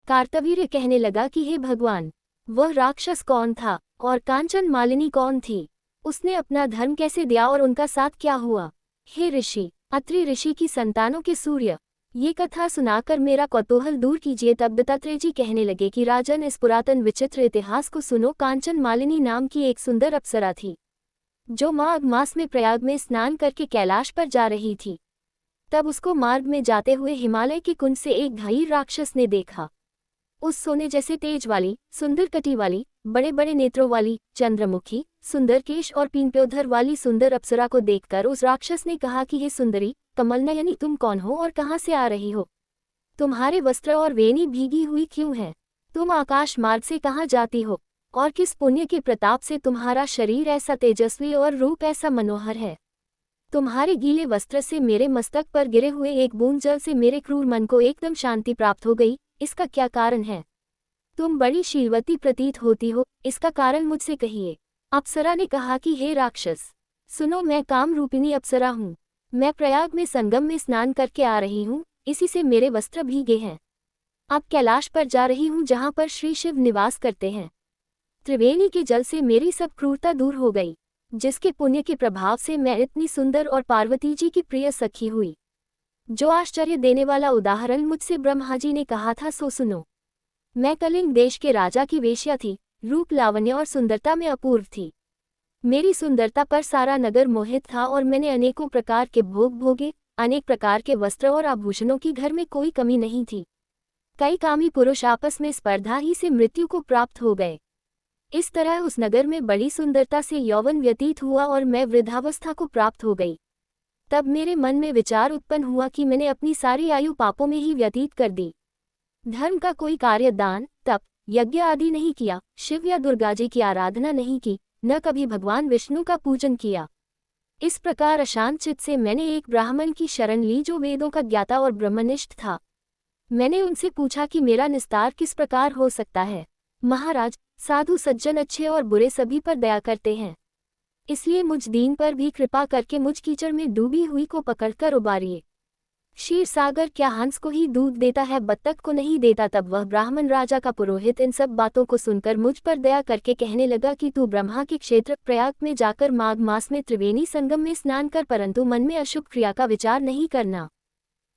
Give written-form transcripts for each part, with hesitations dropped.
कार्तवीर्य कहने लगा कि हे भगवान, वह राक्षस कौन था और कांचन मालिनी कौन थी? उसने अपना धर्म कैसे दिया और उनका साथ क्या हुआ? हे ऋषि, अत्रि ऋषि की संतानों के सूर्य, ये कथा सुनाकर मेरा कौतूहल दूर कीजिए। तब दत्तात्रेय जी कहने लगे कि राजन, इस पुरातन विचित्र इतिहास को सुनो। कांचन मालिनी नाम की एक सुंदर अप्सरा थी, जो माघ मास में प्रयाग में स्नान करके कैलाश पर जा रही थी। तब उसको मार्ग में जाते हुए हिमालय के कुंज से एक घायल राक्षस ने देखा। उस सोने जैसे तेज वाली, सुंदर कटी वाली, बड़े बड़े नेत्रों वाली, चंद्रमुखी, सुंदर केश और पीनप्योधर वाली सुंदर अप्सरा को देखकर उस राक्षस ने कहा कि हे सुंदरी, कमलनयनी, तुम कौन हो और कहाँ से आ रही हो? तुम्हारे वस्त्र और वेणी भीगी हुई क्यों है? तुम आकाश मार्ग से कहाँ जाती हो और किस पुण्य के प्रताप से तुम्हारा शरीर ऐसा तेजस्वी और रूप ऐसा मनोहर है? तुम्हारे गीले वस्त्र से मेरे मस्तक पर गिरे हुए एक बूंद जल से मेरे क्रूर मन को एकदम शांति प्राप्त हो गई। इसका क्या कारण है? तुम बड़ी शीलवती प्रतीत होती हो, इसका कारण मुझसे कहिए। अप्सरा ने कहा कि हे राक्षस, सुनो, मैं काम रूपिणी अप्सरा हूँ। मैं प्रयाग में संगम में स्नान करके आ रही हूँ, इसी से मेरे वस्त्र भीगे हैं। अब कैलाश पर जा रही हूँ, जहाँ पर श्री शिव निवास करते हैं। त्रिवेणी के जल से मेरी सब क्रूरता दूर हो गई, जिसके पुण्य के प्रभाव से मैं इतनी सुंदर और पार्वती जी की प्रिय सखी हुई। जो आश्चर्य देने वाला उदाहरण मुझसे ब्रह्मा जी ने कहा था, सो सुनो। मैं कलिंग देश के राजा की वेश्या थी, रूप, लावण्य और सुंदरता में अपूर्व थी। मेरी सुंदरता पर सारा नगर मोहित था और मैंने अनेकों प्रकार के भोग भोगे। अनेक प्रकार के वस्त्र और आभूषणों की घर में कोई कमी नहीं थी। कई कामी पुरुष आपस में स्पर्धा ही से मृत्यु को प्राप्त हो गए। इस तरह उस नगर में बड़ी सुंदरता से यौवन व्यतीत हुआ और मैं वृद्धावस्था को प्राप्त हो गई। तब मेरे मन में विचार उत्पन्न हुआ कि मैंने अपनी सारी आयु पापों में ही व्यतीत कर दी। धर्म का कोई कार्य, दान, तप, यज्ञ आदि नहीं किया, शिव या दुर्गा जी की आराधना नहीं की, न कभी भगवान विष्णु का पूजन किया। इस प्रकार अशांत चित्त से मैंने एक ब्राह्मण की शरण ली, जो वेदों का ज्ञाता और ब्रह्मनिष्ठ था। मैंने उनसे पूछा कि मेरा निस्तार किस प्रकार हो सकता है। महाराज, साधु सज्जन अच्छे और बुरे सभी पर दया करते हैं, इसलिए मुझ दीन पर भी कृपा करके मुझ कीचड़ में डूबी हुई को पकड़कर उबारिए। क्षीर सागर क्या हंस को ही दूध देता है, बत्तख को नहीं देता? तब वह ब्राह्मण राजा का पुरोहित इन सब बातों को सुनकर मुझ पर दया करके कहने लगा कि तू ब्रह्मा के क्षेत्र प्रयाग में जाकर माघ मास में त्रिवेणी संगम में स्नान कर, परंतु मन में अशुभ क्रिया का विचार नहीं करना।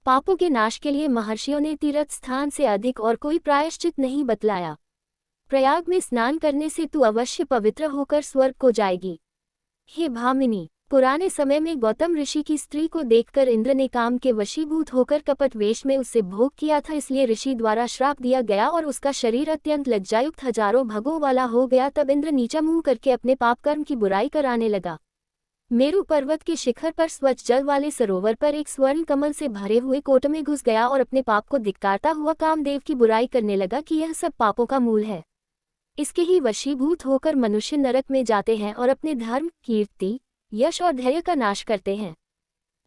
पापों के नाश के लिए महर्षियों ने तीर्थ स्थान से अधिक और कोई प्रायश्चित नहीं बतलाया। प्रयाग में स्नान करने से तू अवश्य पवित्र होकर स्वर्ग को जाएगी। हे भामिनी, पुराने समय में गौतम ऋषि की स्त्री को देखकर इंद्र ने काम के वशीभूत होकर कपट वेश में उससे भोग किया था, इसलिए ऋषि द्वारा श्राप दिया गया और उसका शरीर अत्यंत लज्जायुक्त हजारों भगों वाला हो गया। तब इंद्र नीचा मुंह करके अपने पाप कर्म की बुराई कराने लगा। मेरु पर्वत के शिखर पर स्वच्छ जल वाले सरोवर पर एक स्वर्ण कमल से भरे हुए कोट में घुस गया और अपने पाप को धिक्कारता हुआ कामदेव की बुराई करने लगा कि यह सब पापों का मूल है। इसके ही वशीभूत होकर मनुष्य नरक में जाते हैं और अपने धर्म, कीर्ति, यश और धैर्य का नाश करते हैं।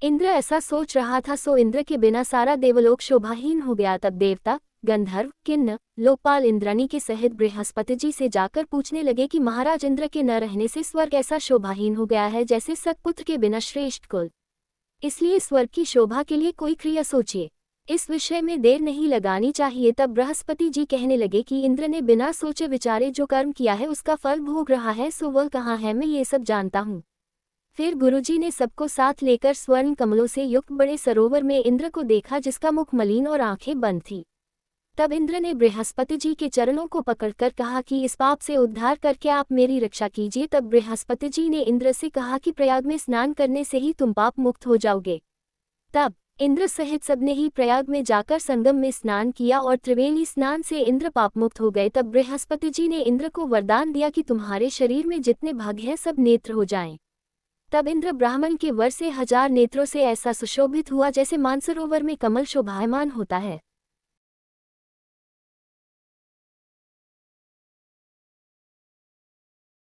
इंद्र ऐसा सोच रहा था, सो इंद्र के बिना सारा देवलोक शोभाहीन हो गया। तब देवता, गंधर्व, किन्नर, लोकपाल इंद्राणी के सहित बृहस्पति जी से जाकर पूछने लगे कि महाराज, इंद्र के न रहने से स्वर्ग ऐसा शोभाहीन हो गया है जैसे सतपुत्र के बिना श्रेष्ठ कुल। इसलिए स्वर्ग की शोभा के लिए कोई क्रिया सोचिए, इस विषय में देर नहीं लगानी चाहिए। तब बृहस्पति जी कहने लगे कि इंद्र ने बिना सोचे विचारे जो कर्म किया है उसका फल भोग रहा है, सो वह कहाँ है, मैं ये सब जानता हूँ। फिर गुरुजी ने सबको साथ लेकर स्वर्ण कमलों से युक्त बड़े सरोवर में इंद्र को देखा, जिसका मुख मलिन और आंखें बंद थी। तब इंद्र ने बृहस्पति जी के चरणों को पकड़कर कहा कि इस पाप से उद्धार करके आप मेरी रक्षा कीजिए। तब बृहस्पति जी ने इंद्र से कहा कि प्रयाग में स्नान करने से ही तुम पाप मुक्त हो जाओगे। तब इंद्र सहित सबने ही प्रयाग में जाकर संगम में स्नान किया और त्रिवेणी स्नान से इंद्र पाप मुक्त हो गए। तब बृहस्पति जी ने इंद्र को वरदान दिया कि तुम्हारे शरीर में जितने भाग हैं सब नेत्र हो जाएं। तब इंद्र ब्राह्मण के वर से 1000 नेत्रों से ऐसा सुशोभित हुआ जैसे मानसरोवर में कमल शोभायमान होता है।